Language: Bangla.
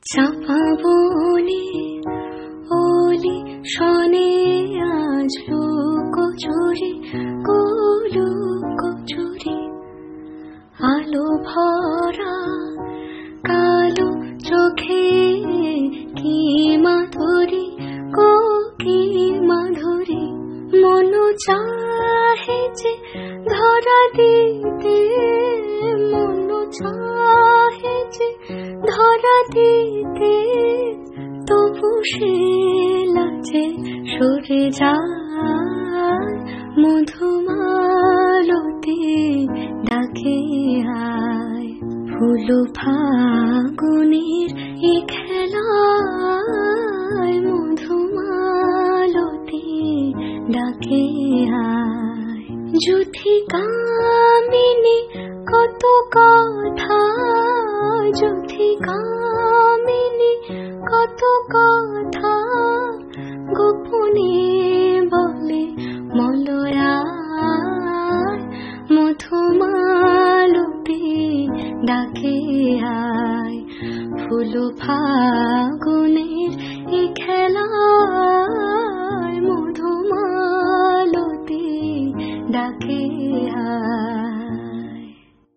চাপা বনে ওলি শনে আজ লুকোচুরি লুকোচুরি আলো ভরা কালো চোখে কি মাধুরী কি মাধুরী মন চাহে যে ধরা দিতে মন চাহে যে ধরা দিতে তবু সে লাজে সরে যায় মধুমালতি ডাকে আয় ফুল ফাগুনের এই খেলায় মধুমালতি ডাকে আয় যুথি কামিনী কত কথা যুথি কামিনী কত কথা গোপনে বলে মলয়ায় মধুমালতি ডাকে আয় ফুল ফাগুনের এই খেলায় মধুমালতি ডাকে